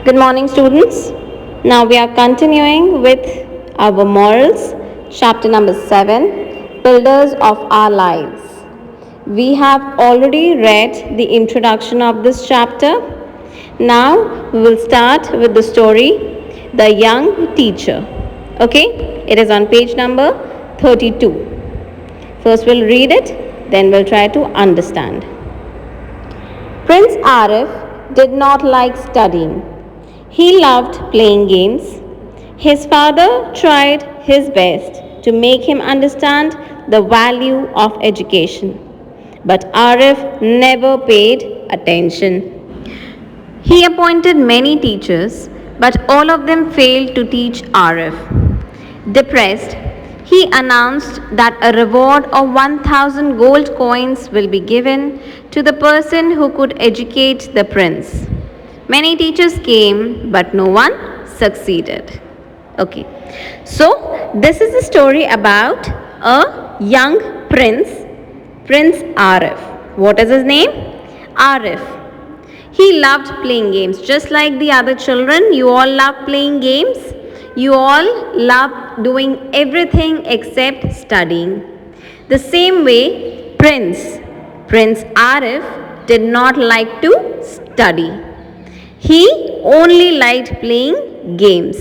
Good morning, students. Now we are continuing with our morals, chapter number 7, Builders of Our Lives. We have already read the introduction of this chapter. Now we will start with the story, The Young Teacher. Okay, it is on page number 32. First we'll read it, then we'll try to understand. Prince Arif did not like studying. He loved playing games. His father tried his best to make him understand the value of education. But Arif never paid attention. He appointed many teachers, but all of them failed to teach Arif. Depressed, he announced that a reward of 1000 gold coins will be given to the person who could educate the prince. Many teachers came, but no one succeeded. Okay, so this is a story about a young prince, Prince Arif. What is his name? Arif. He loved playing games. Just like the other children, you all love playing games. You all love doing everything except studying. The same way, Prince Arif did not like to study. He only liked playing games.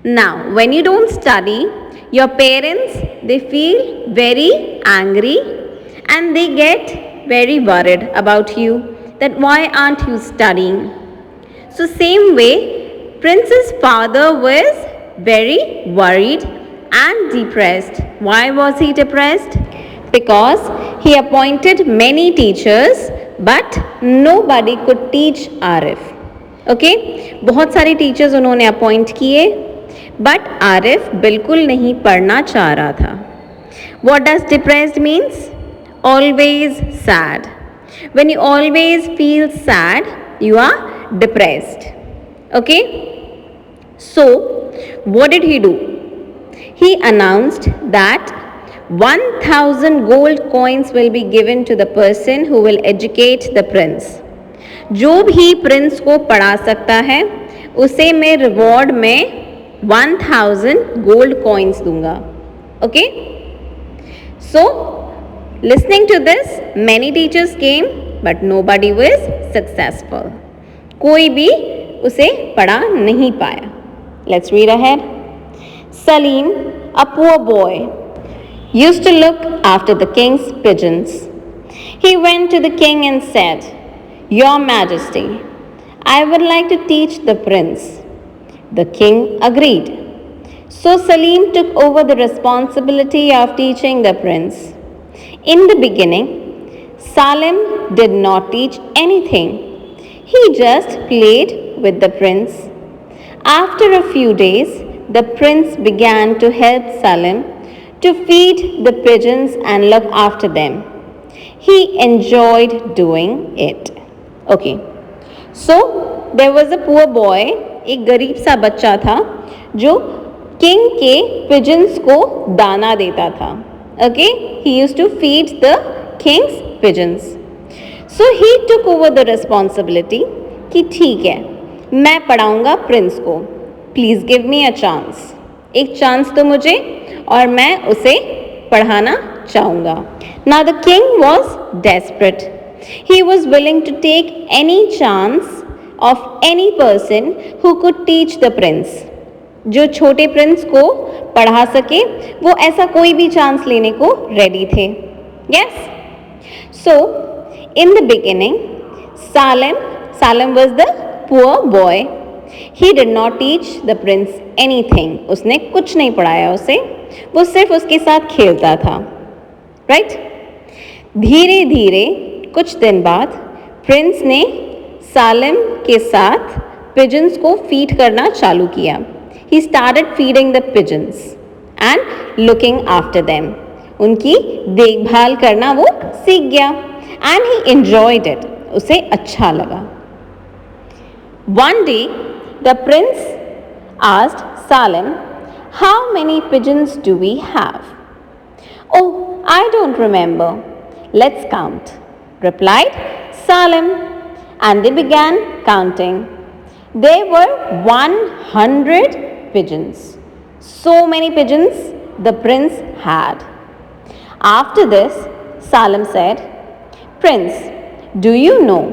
Now, when you don't study, your parents, they feel very angry and they get very worried about you that why aren't you studying? So same way, Prince's father was very worried and depressed. Why was he depressed? Because he appointed many teachers but nobody could teach Arif. Okay बहुत सारे teachers उन्होंने appoint किए but Arif बिल्कुल नहीं पढ़ना चाह रहा था. What does depressed means? Always sad. When you always feel sad you are depressed. Okay so what did he do? He announced that 1000 gold coins will be given to the person who will educate the prince. जो भी Prince को पढ़ा सकता है उसे मैं reward में 1000 gold coins दूंगा. Okay so listening to this many teachers came but nobody was successful. कोई भी उसे पढ़ा नहीं पाया. Let's read ahead. Salim, a poor boy, used to look after the king's pigeons. He went to the king and said, Your Majesty, I would like to teach the prince. The king agreed. So Salim took over the responsibility of teaching the prince. In the beginning, Salim did not teach anything. He just played with the prince. After a few days, the prince began to help Salim to feed the pigeons and look after them. He enjoyed doing it. Okay, so there was a poor boy, एक गरीब सा बच्चा था जो king के pigeons को दाना देता था. Okay, he used to feed the king's pigeons. So he took over the responsibility कि ठीक है मैं पढ़ाऊंगा प्रिंस को. Please give me a chance. एक चांस तो मुझे और मैं उसे पढ़ाना चाहूँगा. Now the king was desperate. He was willing to take any chance of any person who could teach the prince. जो छोटे प्रिंस को पढ़ा सके वो ऐसा कोई भी चांस लेने को रेडी थे. Yes? So, in the beginning, Salim was the poor boy. He did not teach the prince anything. उसने कुछ नहीं पढ़ाया उसे. वो सिर्फ उसके साथ खेलता था. Right? धीरे धीरे कुछ दिन बाद प्रिंस ने सालिम के साथ पिजन्स को फीड करना चालू किया. He started feeding the pigeons and looking after them. उनकी देखभाल करना वो सीख गया एंड ही एंजॉयड इट. उसे अच्छा लगा. One day the prince asked Salim, how many pigeons do we have? Oh, I don't remember. Let's count, replied Salim, and they began counting. There were 100 pigeons. So many pigeons the prince had. After this, Salem said, Prince, do you know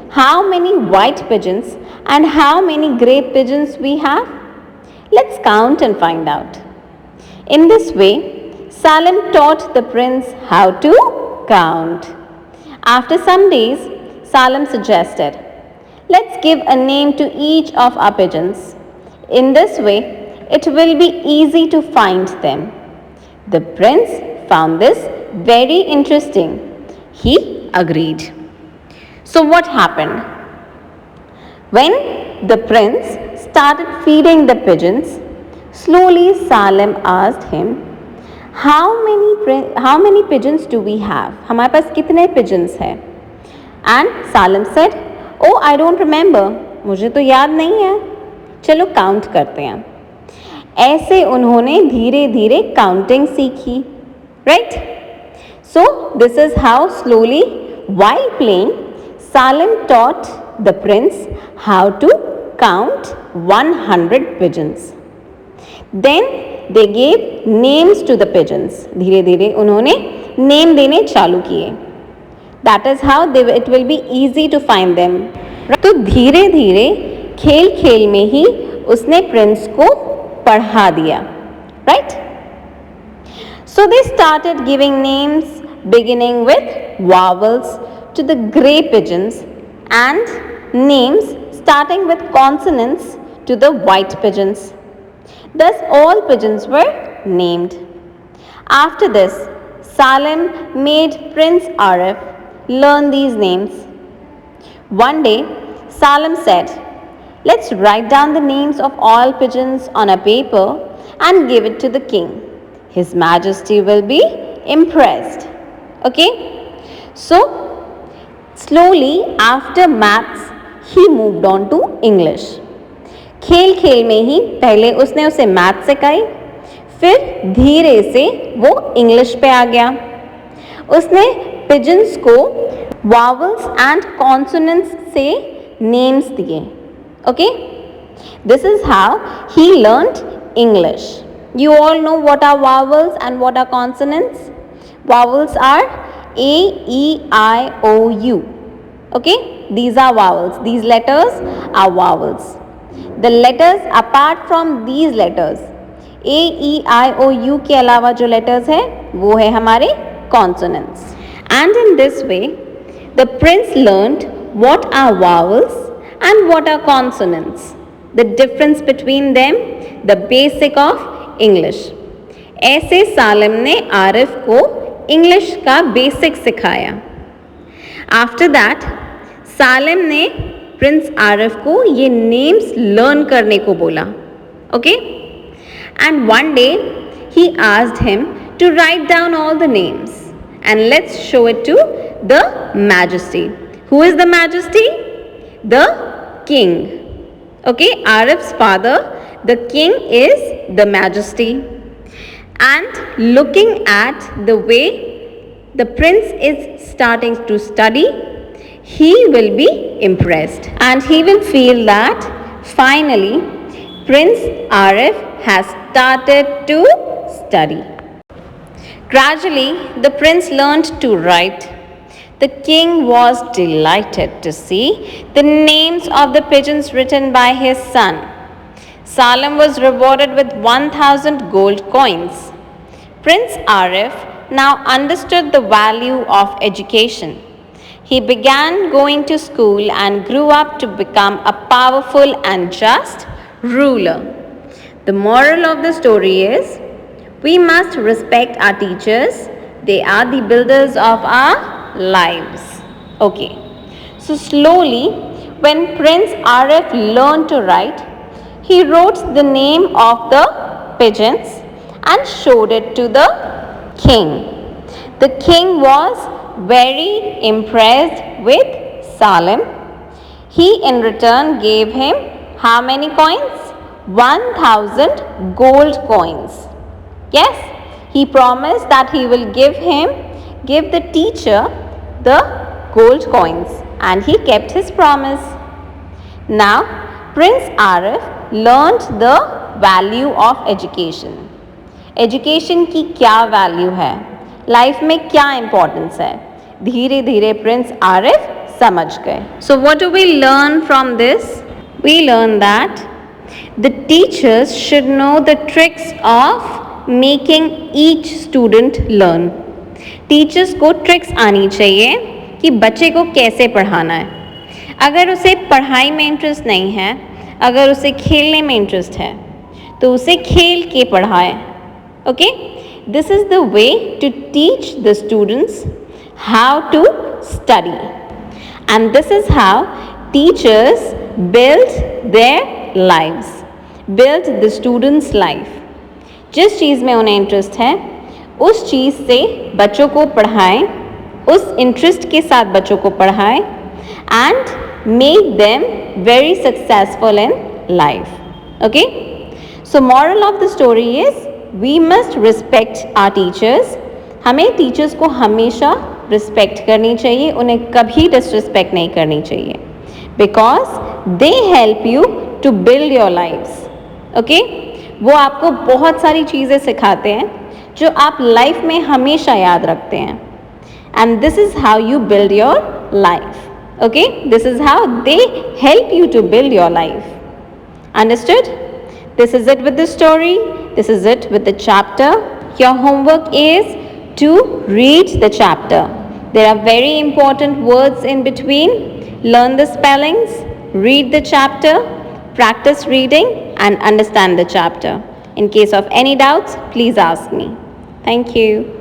how many white pigeons and how many grey pigeons we have? Let's count and find out. In this way, Salem taught the prince how to count. After some days, Salem suggested, let's give a name to each of our pigeons. In this way, it will be easy to find them. The prince found this very interesting. He agreed. So what happened? When the prince started feeding the pigeons, slowly Salem asked him, how many pigeons do we have? हमारे पास कितने pigeons हैं? And Salem said, oh, I don't remember. मुझे तो याद नहीं है. चलो count करते हैं. ऐसे उन्होंने धीरे धीरे counting सीखी. Right? So this is how slowly, while playing, Salem taught the prince how to count 100 pigeons. Then they gave names to the pigeons. धीरे धीरे उन्होंने name देने चालू किए. That is how it will be easy to find them. तो धीरे धीरे खेल खेल में ही उसने प्रिंस को पढ़ा दिया. Right? So they started giving names beginning with vowels to the grey pigeons and names starting with consonants to the white pigeons. Thus all pigeons were named. After this, Salem made Prince Arif learn these names. One day, Salem said, let's write down the names of all pigeons on a paper and give it to the king. His Majesty will be impressed. Okay? So, slowly after maths, he moved on to English. खेल खेल में ही पहले उसने उसे math सिखाई, फिर धीरे से वो इंग्लिश पे आ गया. उसने पिजन्स को वावल्स एंड कॉन्सोनेंट्स से नेम्स दिए. Okay, this is how he learned English. You all know what are vowels and what are consonants. Vowels are A, E, I, O, U. Okay, these are vowels. These letters are vowels. The letters apart from these letters, A, E, I, O, U के अलावा जो letters है वो है हमारे consonants. And in this way, the prince learned what are vowels and what are consonants. The difference between them, the basic of English. ऐसे सालिम ने आरिफ को इंग्लिश का बेसिक सिखाया. आफ्टर दैट सालिम ने प्रिंस आरिफ को ये नेम्स लर्न करने को बोला. Okay, and one day he asked him to write down all the names and let's show it to the majesty. Who is the majesty? The king. Okay, Arif's father, the king is the majesty. And looking at the way the prince is starting to study, he will be impressed and he will feel that finally Prince Arif has started to study. Gradually, the prince learned to write. The king was delighted to see the names of the pigeons written by his son. Salem was rewarded with 1,000 gold coins. Prince Arif now understood the value of education. He began going to school and grew up to become a powerful and just ruler. The moral of the story is, we must respect our teachers. They are the builders of our lives. Okay, so slowly when Prince Arif learned to write, he wrote the name of the pigeons and showed it to the king. The king was very impressed with Salem. He in return gave him how many coins? 1,000 gold coins. Yes, he promised that he will give the teacher the gold coins, and he kept his promise. Now, Prince Arif learned the value of education. Education की क्या value है, life में क्या importance है, धीरे धीरे Prince Arif समझ गए. So what do we learn from this? We learn that the teachers should know the tricks of making each student learn. Teachers को ट्रिक्स आनी चाहिए कि बच्चे को कैसे पढ़ाना है. अगर उसे पढ़ाई में इंटरेस्ट नहीं है, अगर उसे खेलने में इंटरेस्ट है, तो उसे खेल के पढ़ाएं. Okay, this is the way to teach the students how to study, and this is how teachers build their lives, build the students' life. जिस चीज़ में उन्हें इंटरेस्ट है उस चीज़ से बच्चों को पढ़ाएं, उस इंटरेस्ट के साथ बच्चों को पढ़ाएं and make them very successful in life. Okay, so moral of the story is we must respect our teachers. हमें टीचर्स को हमेशा रिस्पेक्ट करनी चाहिए, उन्हें कभी डिसरिस्पेक्ट नहीं करनी चाहिए, because they help you to build your lifes. Okay, वो आपको बहुत सारी चीज़ें सिखाते हैं जो आप लाइफ में हमेशा याद रखते हैं. And this is how you build your life. Okay, this is how they help you to build your life. Understood? This is it with the story. This is it with the chapter. Your homework is to read the chapter. There are very important words in between. Learn the spellings, read the chapter, practice reading and understand the chapter. In case of any doubts, please ask me. Thank you.